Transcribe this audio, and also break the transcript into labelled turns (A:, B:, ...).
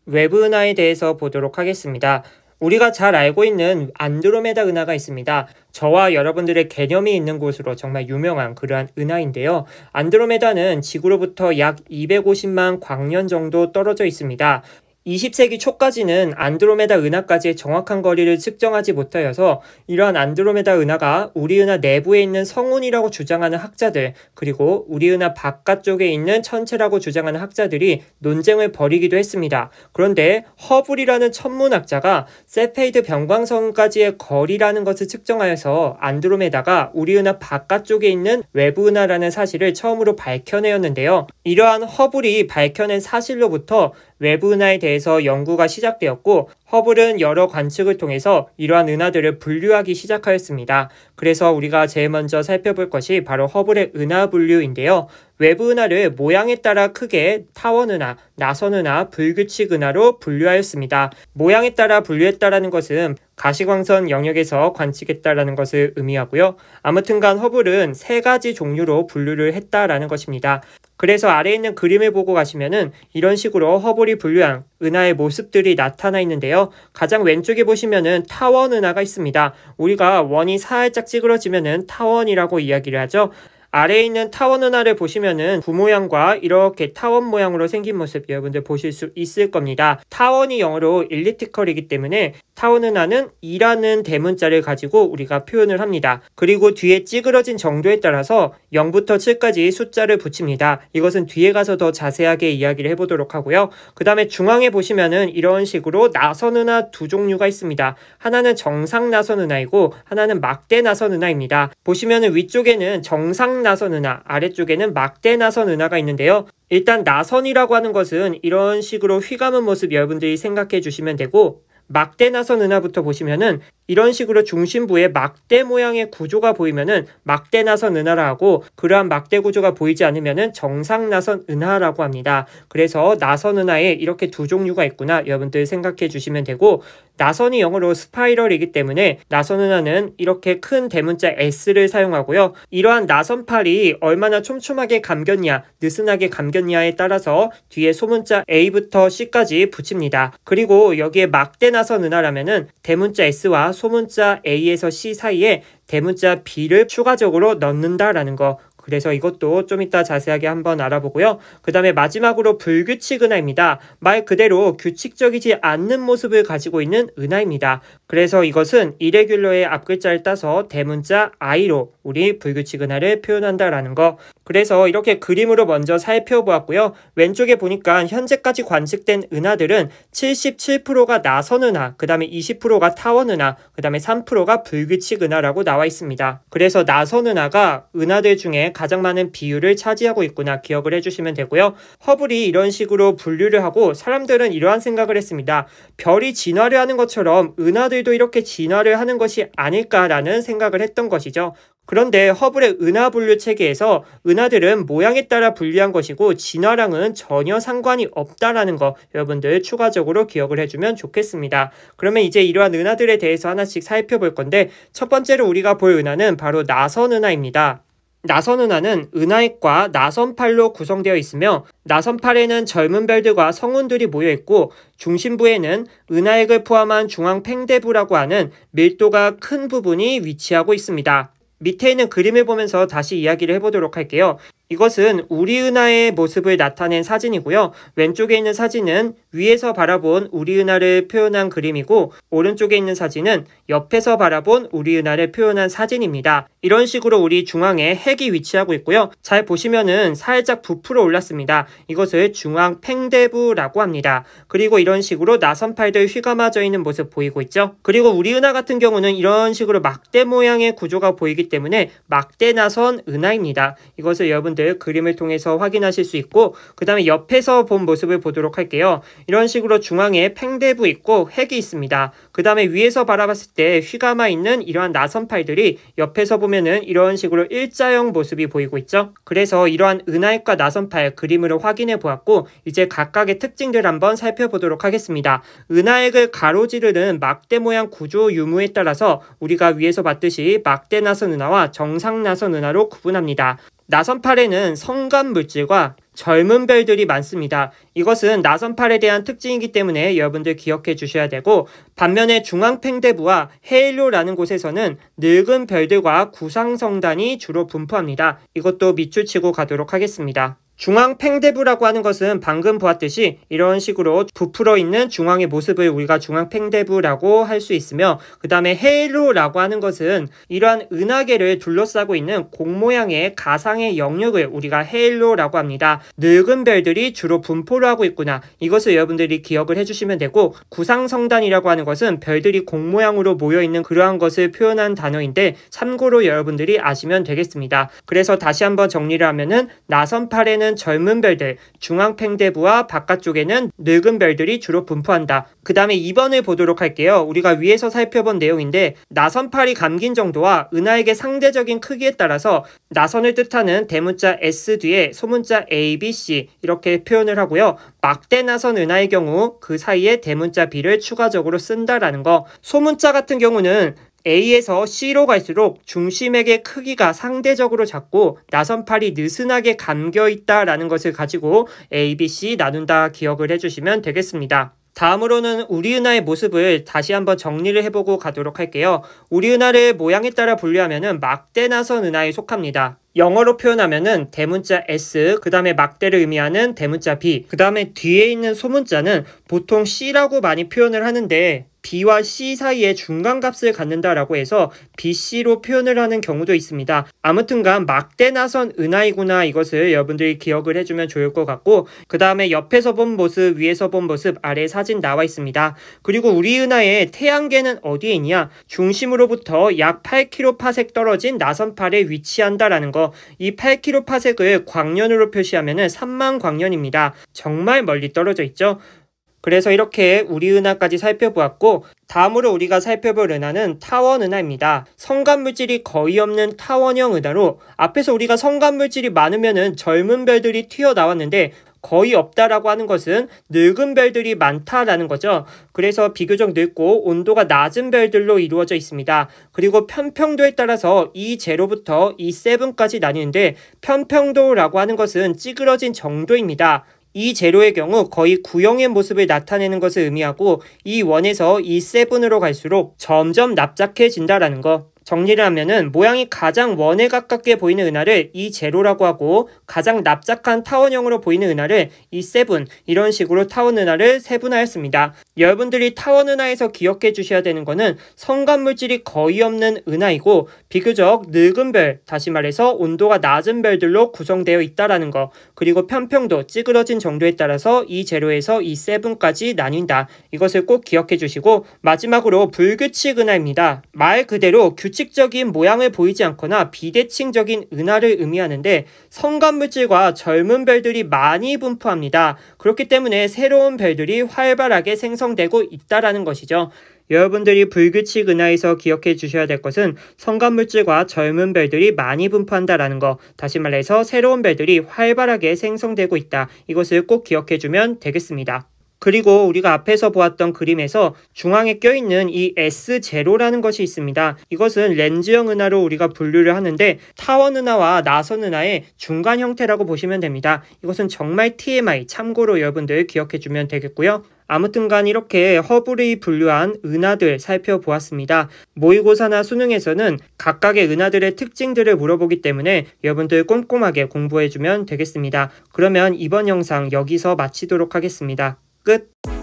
A: 외부 은하에 대해서 보도록 하겠습니다. 우리가 잘 알고 있는 안드로메다 은하가 있습니다. 저와 여러분들의 개념이 있는 곳으로 정말 유명한 그러한 은하인데요. 안드로메다는 지구로부터 약 250만 광년 정도 떨어져 있습니다. 20세기 초까지는 안드로메다 은하까지의 정확한 거리를 측정하지 못하여서 이러한 안드로메다 은하가 우리 은하 내부에 있는 성운이라고 주장하는 학자들, 그리고 우리 은하 바깥쪽에 있는 천체라고 주장하는 학자들이 논쟁을 벌이기도 했습니다. 그런데 허블이라는 천문학자가 세페이드 변광성까지의 거리라는 것을 측정하여서 안드로메다가 우리 은하 바깥쪽에 있는 외부 은하라는 사실을 처음으로 밝혀내었는데요. 이러한 허블이 밝혀낸 사실로부터 외부 은하에 대해서 연구가 시작되었고, 허블은 여러 관측을 통해서 이러한 은하들을 분류하기 시작하였습니다. 그래서 우리가 제일 먼저 살펴볼 것이 바로 허블의 은하 분류인데요. 외부 은하를 모양에 따라 크게 타원 은하, 나선 은하, 불규칙 은하로 분류하였습니다. 모양에 따라 분류했다라는 것은 가시광선 영역에서 관측했다라는 것을 의미하고요. 아무튼간 허블은 세 가지 종류로 분류를 했다라는 것입니다. 그래서 아래에 있는 그림을 보고 가시면은 이런 식으로 허블이 분류한 은하의 모습들이 나타나 있는데요. 가장 왼쪽에 보시면은 타원 은하가 있습니다. 우리가 원이 살짝 찌그러지면은 타원이라고 이야기를 하죠. 아래에 있는 타원 은하를 보시면은 구모양과 이렇게 타원 모양으로 생긴 모습 여러분들 보실 수 있을 겁니다. 타원이 영어로 일리티컬이기 때문에 타원 은하는 2라는 대문자를 가지고 우리가 표현을 합니다. 그리고 뒤에 찌그러진 정도에 따라서 0부터 7까지 숫자를 붙입니다. 이것은 뒤에 가서 더 자세하게 이야기를 해보도록 하고요. 그 다음에 중앙에 보시면은 이런 식으로 나선 은하 두 종류가 있습니다. 하나는 정상 나선 은하이고 하나는 막대 나선 은하입니다. 보시면은 위쪽에는 정상 나선 은하, 아래쪽에는 막대 나선 은하가 있는데요. 일단 나선이라고 하는 것은 이런 식으로 휘감은 모습 여러분들이 생각해 주시면 되고, 막대 나선 은하부터 보시면은 이런 식으로 중심부에 막대 모양의 구조가 보이면은 막대 나선 은하라 하고, 그러한 막대 구조가 보이지 않으면은 정상 나선 은하라고 합니다. 그래서 나선 은하에 이렇게 두 종류가 있구나 여러분들 생각해 주시면 되고, 나선이 영어로 스파이럴이기 때문에 나선 은하는 이렇게 큰 대문자 S를 사용하고요. 이러한 나선팔이 얼마나 촘촘하게 감겼냐, 느슨하게 감겼냐에 따라서 뒤에 소문자 A부터 C까지 붙입니다. 그리고 여기에 막대 나선 은하라면은 대문자 S와 소문자 A에서 C 사이에 대문자 B를 추가적으로 넣는다라는 거. 그래서 이것도 좀 이따 자세하게 한번 알아보고요. 그 다음에 마지막으로 불규칙 은하입니다. 말 그대로 규칙적이지 않는 모습을 가지고 있는 은하입니다. 그래서 이것은 irregular의 앞글자를 따서 대문자 I로 우리 불규칙 은하를 표현한다라는 거. 그래서 이렇게 그림으로 먼저 살펴보았고요. 왼쪽에 보니까 현재까지 관측된 은하들은 77%가 나선 은하, 그 다음에 20%가 타원 은하, 그 다음에 3%가 불규칙 은하라고 나와 있습니다. 그래서 나선 은하가 은하들 중에 가장 많은 비율을 차지하고 있구나 기억을 해주시면 되고요. 허블이 이런 식으로 분류를 하고 사람들은 이러한 생각을 했습니다. 별이 진화를 하는 것처럼 은하들도 이렇게 진화를 하는 것이 아닐까라는 생각을 했던 것이죠. 그런데 허블의 은하 분류 체계에서 은하들은 모양에 따라 분류한 것이고 진화랑은 전혀 상관이 없다라는 거 여러분들 추가적으로 기억을 해주면 좋겠습니다. 그러면 이제 이러한 은하들에 대해서 하나씩 살펴볼 건데, 첫 번째로 우리가 볼 은하는 바로 나선 은하입니다. 나선 은하는 은하핵과 나선팔로 구성되어 있으며, 나선팔에는 젊은 별들과 성운들이 모여있고 중심부에는 은하핵을 포함한 중앙 팽대부라고 하는 밀도가 큰 부분이 위치하고 있습니다. 밑에 있는 그림을 보면서 다시 이야기를 해보도록 할게요. 이것은 우리 은하의 모습을 나타낸 사진이고요. 왼쪽에 있는 사진은 위에서 바라본 우리 은하를 표현한 그림이고, 오른쪽에 있는 사진은 옆에서 바라본 우리 은하를 표현한 사진입니다. 이런 식으로 우리 중앙에 핵이 위치하고 있고요. 잘 보시면은 살짝 부풀어 올랐습니다. 이것을 중앙 팽대부라고 합니다. 그리고 이런 식으로 나선팔들 휘감아져 있는 모습 보이고 있죠. 그리고 우리 은하 같은 경우는 이런 식으로 막대 모양의 구조가 보이기 때문에 막대 나선 은하입니다. 이것을 여러분 그림을 통해서 확인하실 수 있고, 그 다음에 옆에서 본 모습을 보도록 할게요. 이런 식으로 중앙에 팽대부 있고 핵이 있습니다. 그 다음에 위에서 바라봤을 때 휘감아 있는 이러한 나선팔들이 옆에서 보면은 이런 식으로 일자형 모습이 보이고 있죠. 그래서 이러한 은하핵과 나선팔 그림으로 확인해 보았고, 이제 각각의 특징들 한번 살펴보도록 하겠습니다. 은하핵을 가로지르는 막대 모양 구조 유무에 따라서 우리가 위에서 봤듯이 막대 나선 은하와 정상 나선 은하로 구분합니다. 나선팔에는 성간 물질과 젊은 별들이 많습니다. 이것은 나선팔에 대한 특징이기 때문에 여러분들 기억해 주셔야 되고, 반면에 중앙팽대부와 헤일로라는 곳에서는 늙은 별들과 구상성단이 주로 분포합니다. 이것도 밑줄 치고 가도록 하겠습니다. 중앙팽대부라고 하는 것은 방금 보았듯이 이런 식으로 부풀어 있는 중앙의 모습을 우리가 중앙팽대부라고 할 수 있으며, 그 다음에 헤일로라고 하는 것은 이러한 은하계를 둘러싸고 있는 공 모양의 가상의 영역을 우리가 헤일로라고 합니다. 늙은 별들이 주로 분포를 하고 있구나, 이것을 여러분들이 기억을 해주시면 되고, 구상성단이라고 하는 것은 별들이 공 모양으로 모여있는 그러한 것을 표현한 단어인데 참고로 여러분들이 아시면 되겠습니다. 그래서 다시 한번 정리를 하면은 나선팔에는 젊은 별들, 중앙팽대부와 바깥쪽에는 늙은 별들이 주로 분포한다. 그 다음에 2번을 보도록 할게요. 우리가 위에서 살펴본 내용인데, 나선팔이 감긴 정도와 은하에게 상대적인 크기에 따라서 나선을 뜻하는 대문자 S 뒤에 소문자 A, B, C 이렇게 표현을 하고요. 막대 나선 은하의 경우 그 사이에 대문자 B를 추가적으로 쓴다라는 거. 소문자 같은 경우는 A에서 C로 갈수록 중심액의 크기가 상대적으로 작고 나선팔이 느슨하게 감겨 있다라는 것을 가지고 A, B, C 나눈다 기억을 해주시면 되겠습니다. 다음으로는 우리은하의 모습을 다시 한번 정리를 해보고 가도록 할게요. 우리은하를 모양에 따라 분류하면 막대나선 은하에 속합니다. 영어로 표현하면은 대문자 S, 그 다음에 막대를 의미하는 대문자 B, 그 다음에 뒤에 있는 소문자는 보통 C라고 많이 표현을 하는데 B와 C 사이에 중간값을 갖는다라고 해서 BC로 표현을 하는 경우도 있습니다. 아무튼간 막대나선 은하이구나, 이것을 여러분들이 기억을 해주면 좋을 것 같고, 그 다음에 옆에서 본 모습, 위에서 본 모습, 아래 사진 나와 있습니다. 그리고 우리 은하의 태양계는 어디에 있냐? 중심으로부터 약 8kpc 떨어진 나선팔에 위치한다라는 거. 이 8kpc을 광년으로 표시하면 3만 광년입니다. 정말 멀리 떨어져 있죠. 그래서 이렇게 우리 은하까지 살펴보았고, 다음으로 우리가 살펴볼 은하는 타원 은하입니다. 성간물질이 거의 없는 타원형 은하로, 앞에서 우리가 성간물질이 많으면은 젊은 별들이 튀어나왔는데 거의 없다라고 하는 것은 늙은 별들이 많다라는 거죠. 그래서 비교적 늙고 온도가 낮은 별들로 이루어져 있습니다. 그리고 편평도에 따라서 E0부터 E7까지 나뉘는데, 편평도라고 하는 것은 찌그러진 정도입니다. E0의 경우 거의 구형의 모습을 나타내는 것을 의미하고, E1에서 E7으로 갈수록 점점 납작해진다라는 거. 정리를 하면은 모양이 가장 원에 가깝게 보이는 은하를 E0라고 하고, 가장 납작한 타원형으로 보이는 은하를 E7, 이런 식으로 타원 은하를 세분화했습니다. 여러분들이 타원 은하에서 기억해 주셔야 되는 거는 성간물질이 거의 없는 은하이고 비교적 늙은 별, 다시 말해서 온도가 낮은 별들로 구성되어 있다라는 거, 그리고 편평도, 찌그러진 정도에 따라서 E0에서 E7까지 나뉜다. 이것을 꼭 기억해 주시고, 마지막으로 불규칙 은하입니다. 말 그대로 규칙적인 모양을 보이지 않거나 비대칭적인 은하를 의미하는데, 성간물질과 젊은 별들이 많이 분포합니다. 그렇기 때문에 새로운 별들이 활발하게 생성되고 있다라는 것이죠. 여러분들이 불규칙 은하에서 기억해 주셔야 될 것은 성간물질과 젊은 별들이 많이 분포한다라는 거, 다시 말해서 새로운 별들이 활발하게 생성되고 있다. 이것을 꼭 기억해 주면 되겠습니다. 그리고 우리가 앞에서 보았던 그림에서 중앙에 껴있는 이 S0라는 것이 있습니다. 이것은 렌즈형 은하로 우리가 분류를 하는데, 타원 은하와 나선 은하의 중간 형태라고 보시면 됩니다. 이것은 정말 TMI, 참고로 여러분들 기억해 주면 되겠고요. 아무튼간 이렇게 허블이 분류한 은하들 살펴보았습니다. 모의고사나 수능에서는 각각의 은하들의 특징들을 물어보기 때문에 여러분들 꼼꼼하게 공부해주면 되겠습니다. 그러면 이번 영상 여기서 마치도록 하겠습니다. 끝!